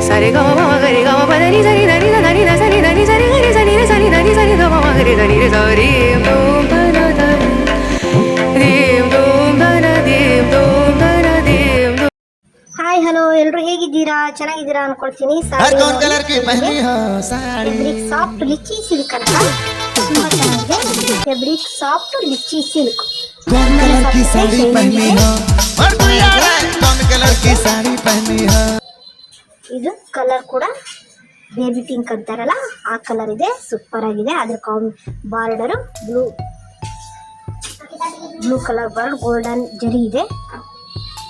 ಸರಿ ಗ ಮ ಗರಿ ಗ ಮ ಪ ನಿ ಸರಿ ನಿ ದ ನಿ ದ ಸರಿ ನಿ ಸರಿ ಗರಿ ಸರಿ ನಿ ಸರಿ ನಿ ಸರಿ ದ ಮ ಗರಿ ಸರಿ ನಿ ಸರಿ ಓಂ ಧನ ಧನ ದೀಂ ದೋಂ ಧನ ದೀಂ ದೋಂ ಧನ ದೀಂ. ಹಾಯ್ ಹಲೋ, ಎಲ್ರು ಹೇಗಿದ್ದೀರಾ? ಚೆನ್ನಾಗಿದ್ದೀರಾ ಅನ್ಕೊಳ್ತೀನಿ. ಫ್ಯಾಬ್ರಿಕ್ ಸಾಫ್ಟ್ ಲಿಚ್ಚಿ ಸಿಲ್ಕ್ ಅಂತ ತುಂಬಾ ಚೆನ್ನಾಗಿದೆ. ಫ್ಯಾಬ್ರಿಕ್ ಸಾಫ್ಟ್ ಲಿಚ್ಚಿ ಸಿಲ್ಕ್ ಇದು ಕಲರ್ ಕೂಡ ಬೇಬಿ ಪಿಂಕ್ ಅಂತಾರಲ್ಲ ಆ ಕಲರ್ ಇದೆ. ಸೂಪರ್ ಆಗಿದೆ. ಅದ್ರ border blue colour border golden ಜರಿ ಇದೆ.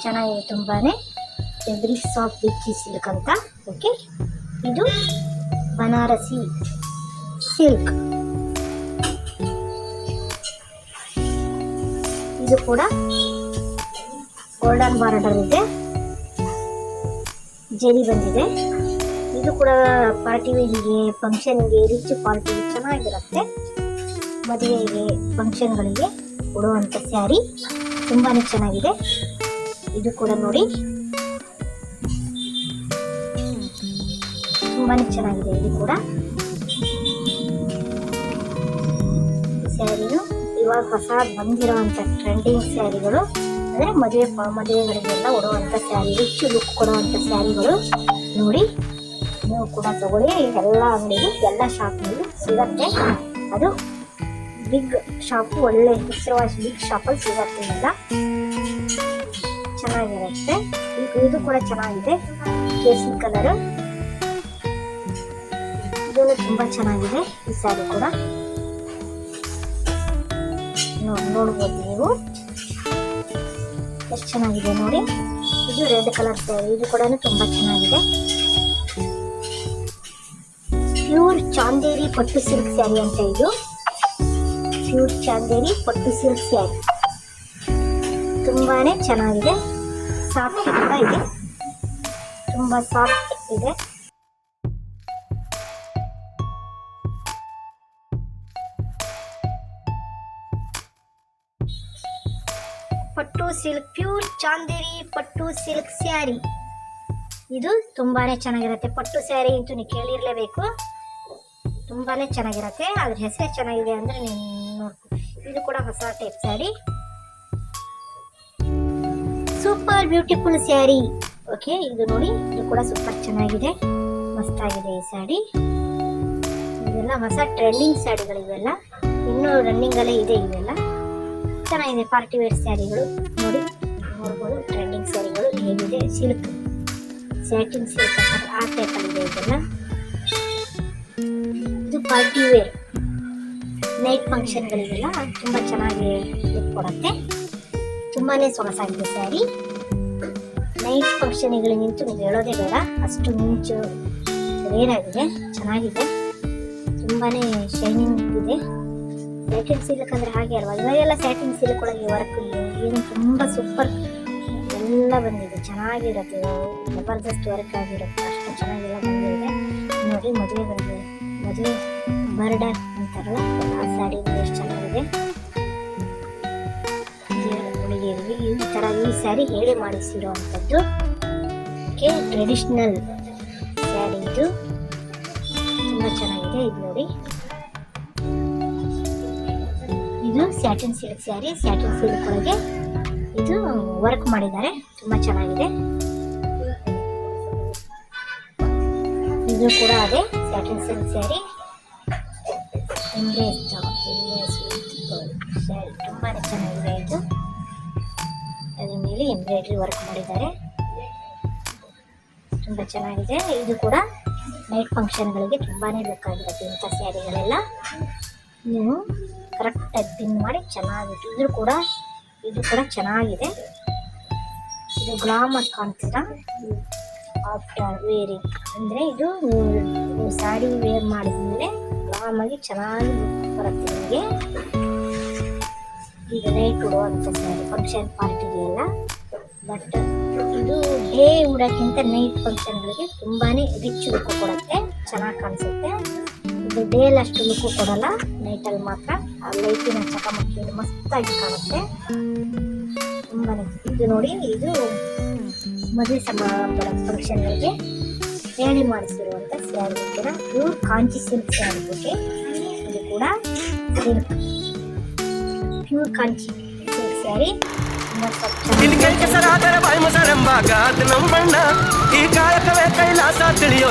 ಚೆನ್ನಾಗಿದೆ ತುಂಬಾನೇ. ಫ್ಯಾಬ್ರಿಕ್ ಸಾಫ್ಟ್ ಲಿಚ್ಚಿ ಸಿಲ್ಕ್ ಅಂತ. ಓಕೆ, ಇದು ಬನಾರಸಿ ಸಿಲ್ಕ್. ಇದು ಕೂಡ ಗೋಲ್ಡನ್ ಬಾರ್ಡರ್ ಇದೆ, ಜರಿ ಬಂದಿದೆ. ಇದು ಕೂಡ ಪಾರ್ಟಿ ವೇರ್ಗೆ, ಫಂಕ್ಷನ್ಗೆ, ರಿಚ್ ಪಾರ್ಟಿ ಚೆನ್ನಾಗಿರುತ್ತೆ. ಮದುವೆಗೆ, ಫಂಕ್ಷನ್ಗಳಿಗೆ ಉಡುವಂಥ ಸ್ಯಾರಿ ತುಂಬಾನೇ ಚೆನ್ನಾಗಿದೆ. ಇದು ಕೂಡ ನೋಡಿ ತುಂಬಾನೇ ಚೆನ್ನಾಗಿದೆ. ಇದು ಕೂಡ ಸ್ಯಾರಿನು ಇವಾಗ ಹೊಸ ಬಂದಿರುವಂಥ ಟ್ರೆಂಡಿಂಗ್ ಸ್ಯಾರಿಗಳು, ಅಂದರೆ ಮದುವೆಗಳಿಗೆಲ್ಲ ಉಡುವಂಥ ಸ್ಯಾರಿ, ರಿಚ್ ಲುಕ್ ಕೊಡುವಂಥ ಸ್ಯಾರಿಗಳು ನೋಡಿ. ನೀವು ಕೂಡ ತಗೊಳ್ಳಿ. ಎಲ್ಲ ಅಂಗಡಿಗೆ, ಎಲ್ಲ ಶಾಪ್ನಲ್ಲಿ ಸಿಗತ್ತೆ. ಅದು ಬಿಗ್ ಶಾಪು, ಒಳ್ಳೆ ಹೆಸರುವಾಸಿ ಬಿಗ್ ಶಾಪಲ್ಲಿ ಸಿಗತ್ತೆ. ಎಲ್ಲ ಚೆನ್ನಾಗಿರುತ್ತೆ. ಇದು ಕೂಡ ಚೆನ್ನಾಗಿದೆ. ಕೇಸರಿ ಕಲರ್ ಇದು ತುಂಬಾ ಚೆನ್ನಾಗಿದೆ. ಈ ಸ್ಯಾರಿ ಕೂಡ ನೋಡ್ಬೋದು ನೀವು, ಎಷ್ಟು ಚೆನ್ನಾಗಿದೆ ನೋಡಿ. ಇದು ರೆಡ್ ಕಲರ್ ಸ್ಯಾರಿ. ಇದು ಕೂಡ ತುಂಬಾ ಚೆನ್ನಾಗಿದೆ. ಪ್ಯೂರ್ ಚಾಂದೇರಿ ಪಟ್ಟು ಸಿಲ್ಕ್ ಸ್ಯಾರಿ ಅಂತ. ಇದು ಪ್ಯೂರ್ ಚಾಂದೇರಿ ಪಟ್ಟು ಸಿಲ್ಕ್ ಸ್ಯಾರಿ ತುಂಬಾನೇ ಚೆನ್ನಾಗಿದೆ. ಸಾಫ್ಟ್ ಕೂಡ ಇದೆ, ತುಂಬಾ ಸಾಫ್ಟ್ ಇದೆ. ಪಟ್ಟು ಸಿಲ್ಕ್, ಪ್ಯೂರ್ ಚಾಂದೇರಿ ಪಟ್ಟು ಸಿಲ್ಕ್ ಸ್ಯಾರಿ. ಇದು ತುಂಬಾನೇ ಚೆನ್ನಾಗಿರುತ್ತೆ. ಪಟ್ಟು ಸ್ಯಾರಿ ಅಂತೂ ನೀವು ಕೇಳಿರ್ಲೇಬೇಕು. ತುಂಬಾನೇ ಚೆನ್ನಾಗಿರುತ್ತೆ. ಅದ್ರ ಹೆಸರೇ ಚೆನ್ನಾಗಿದೆ ಅಂದ್ರೆ ನೀವು ನೋಡ್ಕೊ. ಇದು ಕೂಡ ಹೊಸ type sari, super beautiful sari. Okay, ಇದು ನೋಡಿ, ಇದು ಕೂಡ ಸೂಪರ್ ಚೆನ್ನಾಗಿದೆ, ಮಸ್ತ್ ಆಗಿದೆ ಈ ಸ್ಯಾರಿ. ಇವೆಲ್ಲ ಹೊಸ ಟ್ರೆಂಡಿಂಗ್ ಸ್ಯಾರಿಗಳು. ಇವೆಲ್ಲ ಇನ್ನೂ ರನ್ನಿಂಗ್ ಅಲ್ಲೇ ಇದೆ. ಇವೆಲ್ಲ ಚೆನ್ನಾಗಿದೆ. ಪಾರ್ಟಿ ವೇರ್ ಸ್ಯಾರಿಗಳು ನೋಡ್ಬೋದು. ಟ್ರೆಂಡಿಂಗ್ ಸ್ಯಾರಿಗಳು ಹೇಗಿದೆ. ಸಿಲ್ಕ್, ಸ್ಯಾಟಿನ್ ಸಿಲ್ಕ್ ಆ ಟೈಪಲ್ಲಿದೆ ಇದೆಲ್ಲ. ಇದು ಪಾರ್ಟಿ ವೇರ್ ನೈಟ್ ಫಂಕ್ಷನ್ಗಳಿಗೆಲ್ಲ ತುಂಬ ಚೆನ್ನಾಗಿ ಲುಕ್ ಕೊಡುತ್ತೆ. ತುಂಬಾನೇ ಸೊಗಸಾಗಿದೆ ಸ್ಯಾರಿ. ನೈಟ್ ಫಂಕ್ಷನ್ಗಳಿಗಿಂತೂ ನೀವು ಹೇಳೋದೇ ಬೇಡ, ಅಷ್ಟು ಮಿಂಚು ರೇರಾಗಿದೆ. ಚೆನ್ನಾಗಿದೆ, ತುಂಬಾನೇ ಶೈನಿಂಗ್ ಇದೆ. ಸ್ಯಾಟಿನ್ ಸಿಲ್ಕ್ ಅಂದ್ರೆ ಹಾಗೆ ಅಲ್ವಾ? ಇವಾಗೆಲ್ಲ ಸ್ಯಾಟಿನ್ ಸಿಲ್ಕ್ ಒಳಗೆ ವರ್ಕ್ ಏನು ತುಂಬ ಸೂಪರ್ ಎಲ್ಲ ಬಂದಿದೆ. ಚೆನ್ನಾಗಿರುತ್ತೆ, ಜಬರ್ದಸ್ತ್ ವರ್ಕ್ ಆಗಿರುತ್ತೆ. ಅಷ್ಟು ಚೆನ್ನಾಗೆಲ್ಲ ಬಂದಿದೆ ನೋಡಿ. ಮದುವೆ ಬರ್ಡರ್ ಅಂತಾರಲ್ಲ ಆ ಸ್ಯಾರಿ ಎಷ್ಟು ಚೆನ್ನಾಗಿದೆ. ಹುಡುಗಿಯರಿಗೆ ಈ ಥರ ಈ ಸ್ಯಾರಿ ಹೇಳಿ ಮಾಡಿಸಿರುವಂಥದ್ದು. ಓಕೆ, ಟ್ರೆಡಿಷ್ನಲ್ ಸ್ಯಾರಿ ಇದು ತುಂಬ ಚೆನ್ನಾಗಿದೆ. ಇದು ನೋಡಿ, ಇದು satin silk sari. Satin silk ಒಳಗೆ ಇದು ವರ್ಕ್ ಮಾಡಿದ್ದಾರೆ, ತುಂಬಾ ಚೆನ್ನಾಗಿದೆ. ಇದು ಕೂಡ ಅದೇ ಸ್ಯಾಟಿನ್ ಸಿಲ್ಕ್ ಸ್ಯಾರಿ. ಸ್ಯಾರಿ ತುಂಬಾನೇ ಚೆನ್ನಾಗಿದೆ. ಇದು ಅದ್ರ ಮೇಲೆ ಎಂಬ್ರಾಯ್ಡ್ರಿ ವರ್ಕ್ ಮಾಡಿದ್ದಾರೆ, ತುಂಬಾ ಚೆನ್ನಾಗಿದೆ. ಇದು ಕೂಡ ನೈಟ್ ಫಂಕ್ಷನ್ಗಳಿಗೆ ತುಂಬಾನೇ ಬೇಕಾಗಿರುತ್ತೆ ಇಂಥ ಸ್ಯಾರಿಗಳೆಲ್ಲ. ನೀವು ಕರೆಕ್ಟಾಗಿ ಪಿನ್ ಮಾಡಿ ಚೆನ್ನಾಗಿತ್ತು. ಇದು ಕೂಡ ಚೆನ್ನಾಗಿದೆ. ಇದು ಗ್ಲಾಮರ್ ಕಾಣ್ತೀರಾ ಆಫ್ಟರ್ ವೇರಿಂಗ್ ಅಂದರೆ ಇದು ನೀವು ಸ್ಯಾರಿ ವೇರ್ ಮಾಡಿದ್ಮೇಲೆ ಗ್ಲಾಮಾಗಿ ಚೆನ್ನಾಗಿ ಬರುತ್ತೆ ನಿಮಗೆ. ಈಗ ನೈಟ್ ಉಡುವಂಥ ಸ್ಯಾರಿ ಫಂಕ್ಷನ್ ಪಾರ್ಟಿಗೆಲ್ಲ. ಬಟ್ ಇದು ಡೇ ಉಡೋಕ್ಕಿಂತ ನೈಟ್ ಫಂಕ್ಷನ್ಗಳಿಗೆ ತುಂಬಾ ರಿಚ್ ಲುಕ್ ಕೊಡುತ್ತೆ, ಚೆನ್ನಾಗಿ ಕಾಣಿಸುತ್ತೆ. ಇದು ಡೇಲಿ ಅಷ್ಟು ಲುಕ್ಕು ಕೊಡಲ್ಲ, ನೈಟಲ್ಲಿ ಮಾತ್ರ ಆ ಲೈಟಿನ ಚಕಮಕಿ ಮಸ್ತಾಗಿ ಕಾಣುತ್ತೆ ತುಂಬಾ. ಇದು ನೋಡಿ, ಇದು ಮದುವೆ ಸಮಾರಂಭದ ಫಂಕ್ಷನ್ಗಳಿಗೆ ಹೇಳಿ ಮಾಡಿಸಿರುವಂಥ ಸ್ಯಾರಿ ಓಕೆನಾ. Pure Kanchi silk sari okay. ಇದು ಕೂಡ silk, pure Kanchi silk sari. ಈ ಕಾಯಕವೇ ಕೈಲಾಸ ತಿಳಿಯೋ